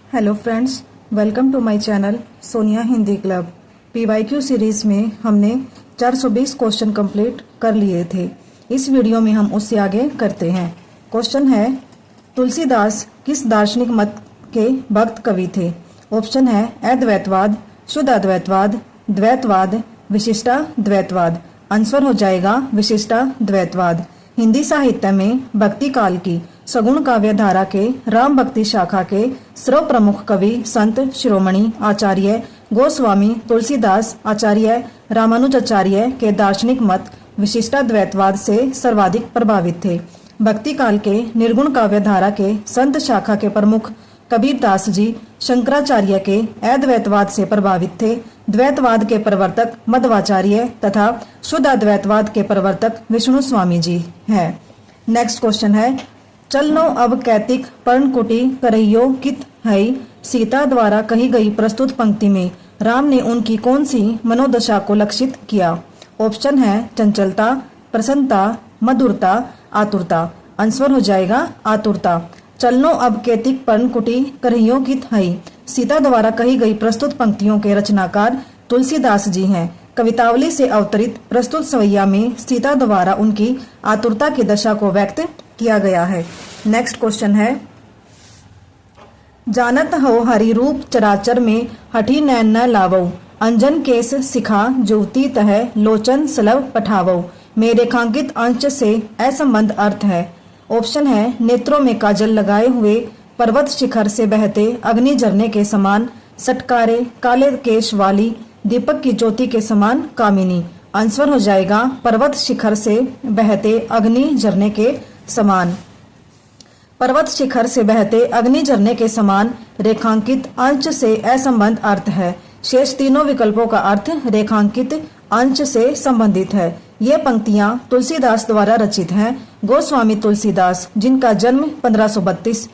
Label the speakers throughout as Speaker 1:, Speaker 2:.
Speaker 1: Hello friends, welcome to my channel Sonia Hindi club. PYQ series में हमने 420 question complete कर लिए थे। इस वीडियो में हम उससे आगे करते हैं। क्वेश्चन है, तुलसीदास किस दार्शनिक मत के भक्त कवि थे? ऑप्शन है अद्वैतवाद, शुद्ध अद्वैतवाद, द्वैतवाद, विशिष्टाद्वैतवाद। आंसर हो जाएगा विशिष्टाद्वैतवाद। हिंदी साहित्य में भक्ति काल की सगुण काव्य धारा के राम भक्ति शाखा के सर्व प्रमुख कवि संत शिरोमणि आचार्य गोस्वामी तुलसीदास आचार्य रामानुजाचार्य के दार्शनिक मत विशिष्टाद्वैतवाद से सर्वाधिक प्रभावित थे। भक्ति काल के निर्गुण काव्य धारा के संत शाखा के प्रमुख कबीरदास जी शंकराचार्य के अद्वैतवाद से प्रभावित थे। द्वैतवाद के प्रवर्तक मध्वाचार्य तथा शुद्ध अद्वैतवाद के प्रवर्तक विष्णु स्वामी जी हैं। नेक्स्ट क्वेश्चन है, चलनो अब कैतिक पर्णकुटी करहियो कित है? सीता द्वारा कही गई प्रस्तुत पंक्ति में राम ने उनकी कौन सी मनोदशा को लक्षित किया? ऑप्शन है चंचलता, प्रसन्नता, मधुरता, आतुरता। आंसर हो जाएगा आतुरता। चलनो अब कैतिक पर्णकुटी करहियो कित है। सीता द्वारा कही गई प्रस्तुत पंक्तियों के रचनाकार तुलसीदास जी हैं। कवितावली से अवतरित प्रस्तुत सवैया में सीता द्वारा उनकी आतुरता की दशा को व्यक्त किया गया है। नेक्स्ट क्वेश्चन है, जानत हो हरि रूप चराचर में हठी नैन न लावो, अंजन केस सिखा जुवती तह लोचन सलभ पठावो। में रेखांकित अंश से असंबद्ध अर्थ है। ऑप्शन है नेत्रों में काजल लगाए हुए पर्वत शिखर से बहते अग्नि झरने के समान सटकारे काले केश वाली दीपक की ज्योति के समान कामिनी। आंसर हो जाएगा पर्वत शिखर से बहते अग्नि झरने के समान। पर्वत शिखर से बहते अग्नि झरने के समान रेखांकित अंश से असंबद्ध अर्थ है। शेष तीनों विकल्पों का अर्थ रेखांकित अंश से संबंधित है। ये पंक्तियां तुलसीदास द्वारा रचित हैं। गोस्वामी तुलसीदास, जिनका जन्म 1532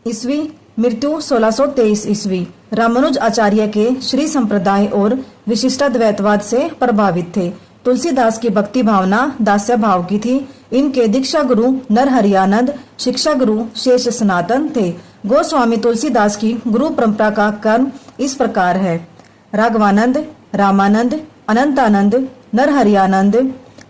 Speaker 1: ईस्वी, मृत्यु 1623 ईस्वी, रामानुज आचार्य के श्री संप्रदाय और विशिष्टाद्वैतवाद से प्रभावित थे। तुलसीदास की भक्ति भावना दास्य भाव की थी। इनके दीक्षा गुरु नरहरियानंद, शिक्षा गुरु शेष सनातन थे। गोस्वामी तुलसीदास की गुरु परंपरा का क्रम इस प्रकार है: राघवानंद, रामानंद, अनंतानंद, नरहरियानंद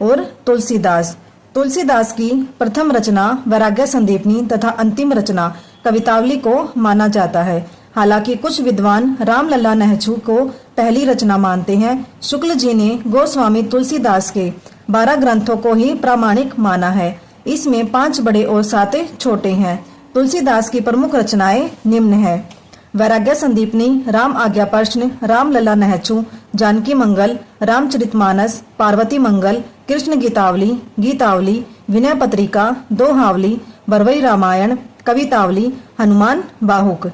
Speaker 1: और तुलसीदास। तुलसीदास की प्रथम रचना वैराग्य संदीपनी तथा अंतिम रचना कवितावली को माना जाता है। हालांकि कुछ विद्वान रामलला नहचू को पहली रचना मानते हैं। शुक्ल जी ने गोस्वामी तुलसीदास के 12 ग्रंथों को ही प्रामाणिक माना है। इसमें 5 बड़े और 7 छोटे हैं। तुलसीदास की प्रमुख रचनाएं निम्न है: वैराग्य संदीपनी, राम आज्ञा प्रश्न, रामलला नहचू, जानकी मंगल, रामचरितमानस, पार्वती मंगल, कृष्ण गीतावली, गीतावली, विनय पत्रिका, दोहावली, बरवई रामायण, कवितावली, हनुमान बाहुक।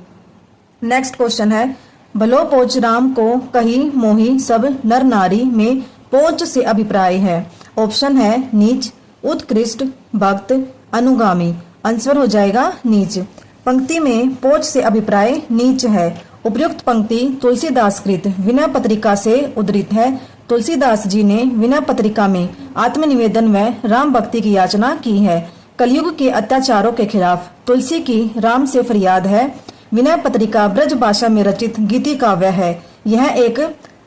Speaker 1: नेक्स्ट क्वेश्चन है, भलो पोच राम को कही मोही सब नर नारी में पोच से अभिप्राय है। ऑप्शन है नीच, उत्कृष्ट, भक्त, अनुगामी। आंसर हो जाएगा नीच। पंक्ति में पोच से अभिप्राय नीच है। उपयुक्त पंक्ति तुलसीदास कृत विनय पत्रिका से उद्धृत है। तुलसीदास जी ने विनय पत्रिका में आत्मनिवेदन व राम भक्ति की याचना की है। कलयुग के अत्याचारों के खिलाफ तुलसी की राम से फरियाद है। विनय पत्रिका ब्रज भाषा में रचित गीति काव्य है। यह एक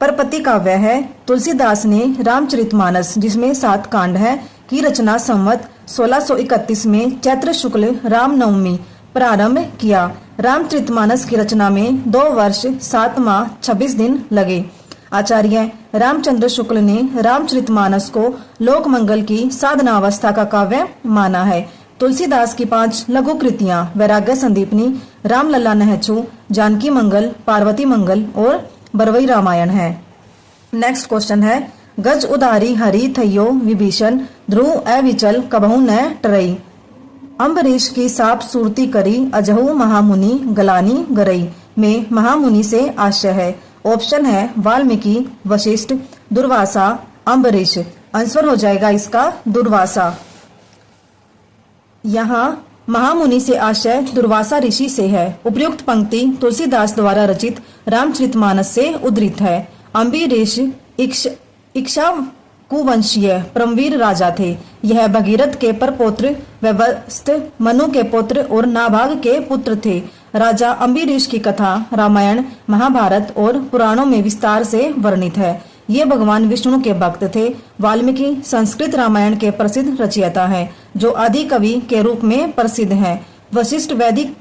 Speaker 1: परपति काव्य है। तुलसीदास ने रामचरितमानस, जिसमें 7 कांड है, की रचना संवत 1631 में चैत्र शुक्ल रामनवमी प्रारंभ किया। रामचरितमानस की रचना में 2 वर्ष 7 माह 26 दिन लगे। आचार्य रामचंद्र शुक्ल ने रामचरितमानस को लोक मंगल की साधनावस्था का काव्य माना है। तुलसीदास की 5 लघु कृतियां वैराग्य संदीपनी, रामलला नहचू, जानकी मंगल, पार्वती मंगल और बरवई रामायण है। नेक्स्ट क्वेश्चन है, गज उदारी हरि थयो विभीषण, ध्रुव अविचल कबहू न टरई। अम्बरीश की साप सूरती करी, अजहू महामुनि गलानी गरई। में महामुनि से आशय है। ऑप्शन है वाल्मीकि, वशिष्ठ, दुर्वासा, अम्बरीश। आंसर हो जाएगा इसका दुर्वासा। यहाँ महामुनि से आशय दुर्वासा ऋषि से है। उपयुक्त पंक्ति तुलसीदास द्वारा रचित रामचरितमानस से उद्धृत है। अम्बरीश इक्ष्वाकुवंशीय परमवीर राजा थे। यह भगीरथ के परपौत्र, वैवस्वत, मनु के पुत्र और नाभाग के पुत्र थे। राजा अम्बरीश की कथा रामायण, महाभारत और पुराणों में विस्तार से वर्णित है। ये भगवान विष्णु के भक्त थे। वाल्मीकि संस्कृत रामायण के प्रसिद्ध रचयिता हैं, जो आदि कवि के रूप में प्रसिद्ध हैं। वशिष्ठ वैदिक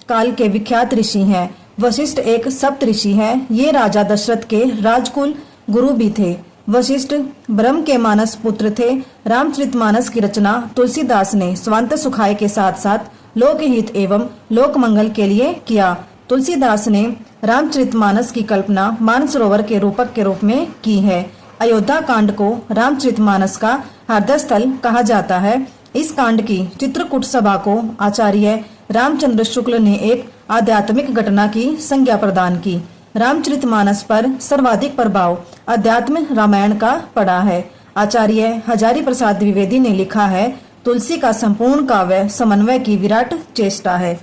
Speaker 1: काल के विख्यात ऋषि हैं। वशिष्ठ एक सप्त ऋषि है। ये राजा दशरथ के राजकुल गुरु भी थे। वशिष्ठ ब्रह्म के मानस पुत्र थे। रामचरितमानस की रचना तुलसीदास ने स्वांत सुखाय के साथ साथ लोकहित एवं लोक मंगल के लिए किया। तुलसीदास ने रामचरितमानस की कल्पना मानसरोवर के रूपक के रूप में की है। अयोध्या कांड को रामचरितमानस का हृदय स्थल कहा जाता है। इस कांड की चित्रकूट सभा को आचार्य रामचंद्र शुक्ल ने एक आध्यात्मिक घटना की संज्ञा प्रदान की। रामचरितमानस पर सर्वाधिक प्रभाव अध्यात्म रामायण का पड़ा है। आचार्य हजारी प्रसाद द्विवेदी ने लिखा है, तुलसी का संपूर्ण काव्य समन्वय की विराट चेष्टा है।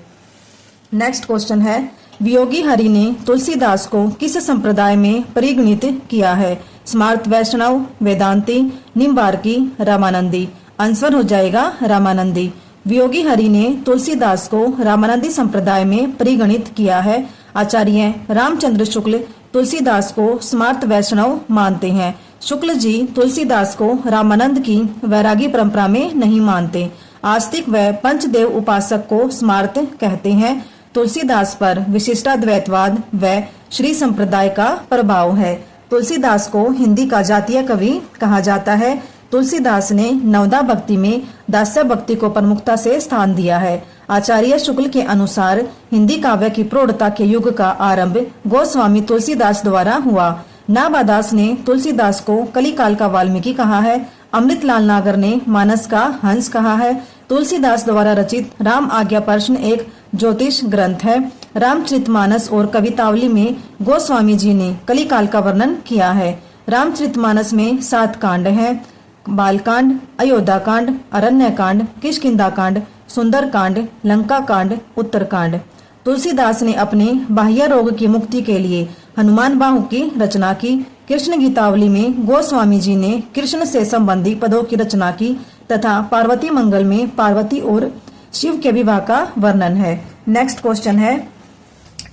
Speaker 1: नेक्स्ट क्वेश्चन है, वियोगी हरि ने तुलसीदास को किस संप्रदाय में परिगणित किया है? स्मार्त वैष्णव, वेदांती, निम्बार्की, रामानंदी। आंसर हो जाएगा रामानंदी। वियोगी हरि ने तुलसीदास को रामानंदी संप्रदाय में परिगणित किया है। आचार्य रामचंद्र शुक्ल तुलसीदास को स्मार्त वैष्णव मानते हैं। शुक्ल जी तुलसीदास को रामानंद की वैरागी परंपरा में नहीं मानते। आस्तिक व पंचदेव उपासक को स्मार्त कहते हैं। तुलसीदास पर विशिष्टाद्वैतवाद व श्री संप्रदाय का प्रभाव है। तुलसीदास को हिंदी का जातीय कवि कहा जाता है। तुलसीदास ने नवदा भक्ति में दास्य भक्ति को प्रमुखता से स्थान दिया है। आचार्य शुक्ल के अनुसार हिंदी काव्य की प्रौढ़ता के युग का आरंभ गोस्वामी तुलसीदास द्वारा हुआ। नाभादास ने तुलसीदास को कलिकाल का वाल्मीकि कहा है। अमृतलाल नागर ने मानस का हंस कहा है। तुलसीदास द्वारा रचित राम आज्ञा प्रश्न एक ज्योतिष ग्रंथ है। रामचरितमानस और कवितावली में गोस्वामी जी ने कलिकाल का वर्णन किया है। रामचरितमानस में 7 कांड हैं। बालकांड, अयोध्या कांड, अरण्य कांड, किष्किंधा कांड, सुंदर कांड, लंका कांड, उत्तरकांड। तुलसीदास ने अपने बाह्य रोग की मुक्ति के लिए हनुमान बाहु की रचना की। कृष्ण गीतावली में गोस्वामी जी ने कृष्ण से संबंधी पदों की रचना की तथा पार्वती मंगल में पार्वती और शिव के विवाह का वर्णन है। नेक्स्ट क्वेश्चन है,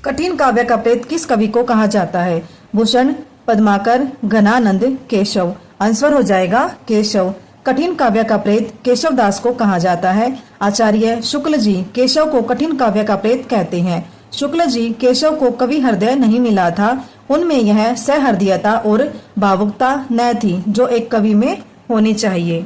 Speaker 1: कठिन काव्य का प्रेत किस कवि को कहा जाता है? भूषण, पद्माकर, घनानंद, केशव। आंसर हो जाएगा केशव। कठिन काव्य का प्रेत केशव दास को कहा जाता है। आचार्य शुक्ल जी केशव को कठिन काव्य का प्रेत कहते हैं। शुक्ल जी केशव को कवि हृदय नहीं मिला था। उनमें यह सहृदयता और भावुकता न थी जो एक कवि में होनी चाहिए।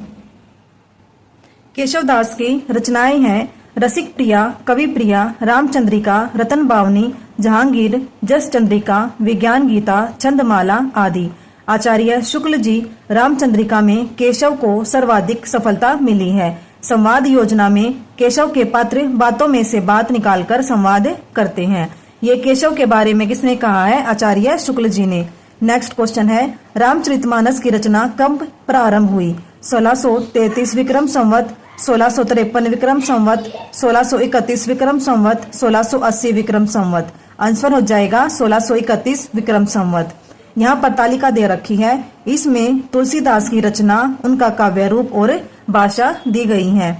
Speaker 1: केशव दास की रचनाएं हैं रसिक प्रिया, कवि प्रिया, रामचंद्रिका, रतन बावनी, जहांगीर, जस चंद्रिका, विज्ञान गीता, छंदमाला आदि। आचार्य शुक्ल जी रामचंद्रिका में केशव को सर्वाधिक सफलता मिली है। संवाद योजना में केशव के पात्र बातों में से बात निकालकर संवाद करते हैं। ये केशव के बारे में किसने कहा है? आचार्य शुक्ल जी ने। नेक्स्ट क्वेश्चन है, रामचरितमानस की रचना कब प्रारंभ हुई? 1633 विक्रम संवत, 1653 विक्रम संवत, 1631 विक्रम संवत, 1680 विक्रम संवत। आंसर हो जाएगा 1631 विक्रम संवत। यहाँ पर तालिका दे रखी है। इसमें तुलसीदास की रचना, उनका काव्य रूप और भाषा दी गई है।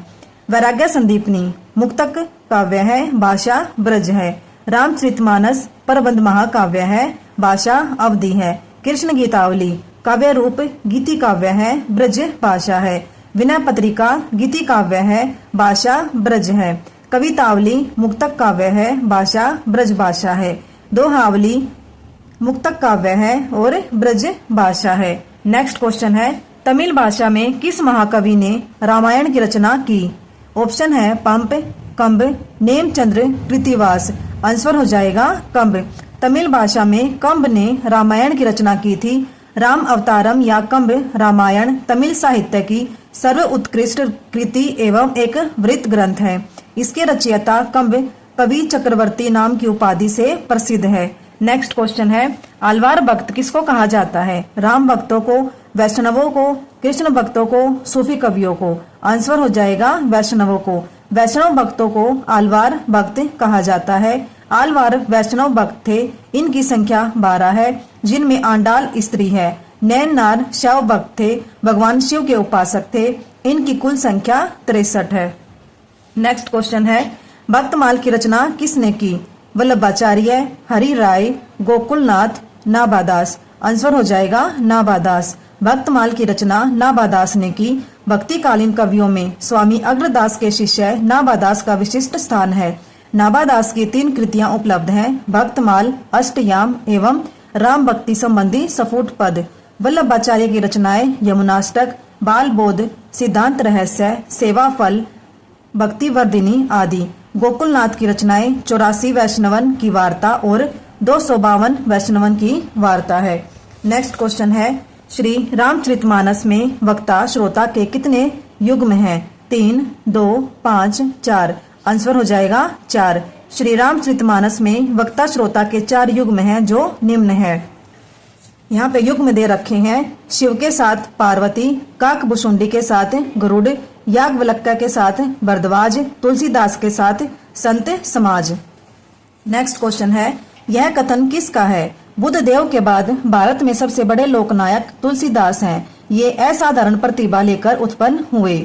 Speaker 1: वैराग्य संदीपनी मुक्तक काव्य है, भाषा ब्रज है। रामचरितमानस प्रबंध महाकाव्य है, भाषा अवधि है। कृष्ण गीतावली काव्य रूप गीति काव्य है, ब्रज भाषा है। विनय पत्रिका गीति काव्य है, भाषा ब्रज है। कवितावली मुक्तक काव्य है, भाषा ब्रज भाषा है। दोहावली मुक्तक काव्य है और ब्रज भाषा है। नेक्स्ट क्वेश्चन है, तमिल भाषा में किस महाकवि ने रामायण की रचना की? ऑप्शन है पंप, कंब, नेमचंद्र, कृतिवास। आंसर हो जाएगा कंब। तमिल भाषा में कंब ने रामायण की रचना की थी। राम अवतारम या कंब रामायण तमिल साहित्य की सर्व उत्कृष्ट कृति एवं एक वृत्त ग्रंथ है। इसके रचयिता कंब कवि चक्रवर्ती नाम की उपाधि से प्रसिद्ध है। नेक्स्ट क्वेश्चन है, आलवार भक्त किसको कहा जाता है? राम भक्तों को, वैष्णवों को, कृष्ण भक्तों को, सूफी कवियों को। आंसर हो जाएगा वैष्णवों को। वैष्णव भक्तों को आलवार भक्त कहा जाता है। आलवार वैष्णव भक्त थे। इनकी संख्या 12 है, जिनमें आंडाल स्त्री है। नैन नार शैव भक्त थे, भगवान शिव के उपासक थे। इनकी कुल संख्या 63 है। नेक्स्ट क्वेश्चन है, भक्तमाल की रचना किसने की? वल्लभाचार्य, हरि राय, गोकुलनाथ, नाभादास। आंसर हो जाएगा नाभादास। भक्तमाल की रचना नाभादास ने की। भक्तिकालीन कवियों में स्वामी अग्रदास के शिष्य नाभादास का विशिष्ट स्थान है। नाभादास की 3 कृतियां उपलब्ध हैं, भक्तमाल, अष्टयाम एवं राम भक्ति संबंधी सफूट पद। वल्लभाचार्य की रचनाएं यमुनाष्टक, बाल बोध, सिद्धांत रहस्य, सेवा फल, भक्तिवर्धिनी आदि। गोकुलनाथ की रचनाएं 84 वैष्णवन की वार्ता और 252 वैष्णवन की वार्ता है। नेक्स्ट क्वेश्चन है, श्री रामचरितमानस में वक्ता श्रोता के कितने युग्म हैं? 3, 2, 5, 4। आंसर हो जाएगा 4। श्री रामचरितमानस में वक्ता श्रोता के 4 युग्म हैं जो निम्न है। यहाँ पे युग्म दे रखे हैं, शिव के साथ पार्वती, काकभुशुंडी के साथ गरुड़, याज्ञवल्क्य के साथ भरद्वाज, तुलसीदास के साथ संत समाज। नेक्स्ट क्वेश्चन है, यह कथन किसका है? बुद्ध देव के बाद भारत में सबसे बड़े लोकनायक तुलसीदास हैं। ये असाधारण प्रतिभा लेकर उत्पन्न हुए।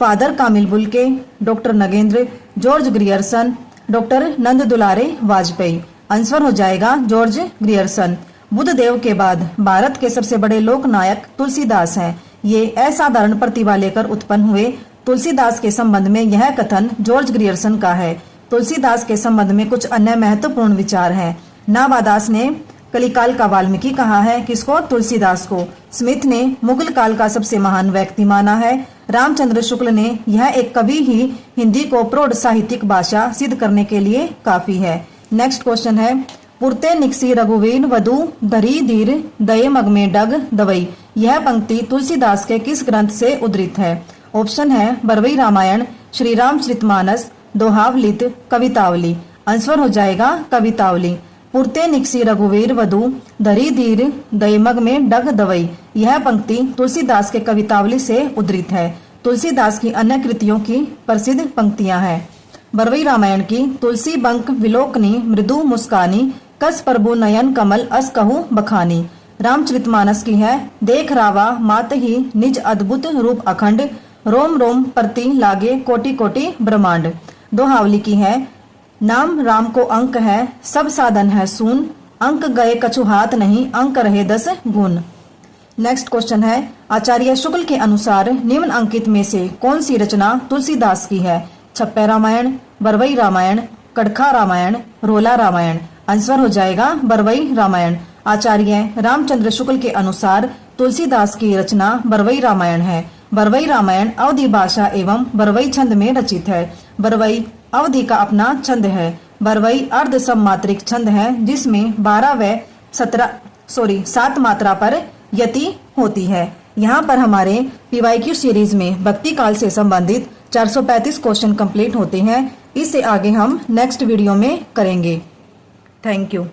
Speaker 1: Father Camille Bulcke, doctor Nagendra, George Grierson, doctor Nand Dulare Vajpeyi. Answer हो जाएगा जॉर्ज ग्रियर्सन। बुद्ध देव के बाद भारत के सबसे बड़े लोकनायक तुलसीदास हैं। ये असाधारण प्रतिभा लेकर उत्पन्न हुए। तुलसीदास के संबंध में यह कथन जॉर्ज ग्रियर्सन का है। तुलसीदास के संबंध में कुछ अन्य महत्वपूर्ण विचार हैं। नाभादास ने कलिकाल का वाल्मीकि कहा है, किसको? तुलसीदास को। स्मिथ ने मुगल काल का सबसे महान व्यक्ति माना है। रामचंद्र शुक्ल ने यह एक कवि ही हिंदी को प्रौढ़ साहित्यिक भाषा सिद्ध करने के लिए काफी है। नेक्स्ट क्वेश्चन है, पुरते निकसी रघुवीर वधु धरी धीर दये मग में डग दवई। यह पंक्ति तुलसीदास के किस ग्रंथ से उद्धृत है? ऑप्शन है बरवई रामायण, श्री रामचरितमानस, दोहावलित, कवितावली। आंसर हो जाएगा कवितावली। पुरते निकसी रघुवीर वधु धरी धीर दये मग में डग दवई। यह पंक्ति तुलसीदास के कवितावली से उद्धृत है। तुलसीदास की अन्य कृतियों की प्रसिद्ध पंक्तियां हैं। बरवई रामायण की, तुलसी बंक विलोकनी मृदु मुस्कानी, कस प्रभु नयन कमल अस कहूँ बखानी। रामचरितमानस की है, देख रावा मात ही निज अद्भुत रूप अखंड, रोम रोम प्रति लागे कोटि कोटि ब्रह्मांड। दोहावली की है, नाम राम को अंक है, सब साधन है सून, अंक गए कछु हाथ नहीं, अंक रहे 10 गुण। नेक्स्ट क्वेश्चन है, आचार्य शुक्ल के अनुसार निम्न अंकित में से कौन सी रचना तुलसीदास की है? छप्पे रामायण, बरवई रामायण, कड़खा रामायण, रोला रामायण। आंसर हो जाएगा बरवई रामायण। आचार्य रामचंद्र शुक्ल के अनुसार तुलसीदास की रचना बरवई रामायण है। बरवई रामायण अवधी भाषा एवं बरवई छंद में रचित है। बरवई अवधी का अपना छंद है। बरवई अर्ध सममात्रिक छंद है जिसमें 12 व 7 मात्रा पर यति होती है। यहाँ पर हमारे PYQ सीरीज में भक्ति काल से संबंधित 435 क्वेश्चन कंप्लीट होते हैं। इससे आगे हम नेक्स्ट वीडियो में करेंगे। Thank you.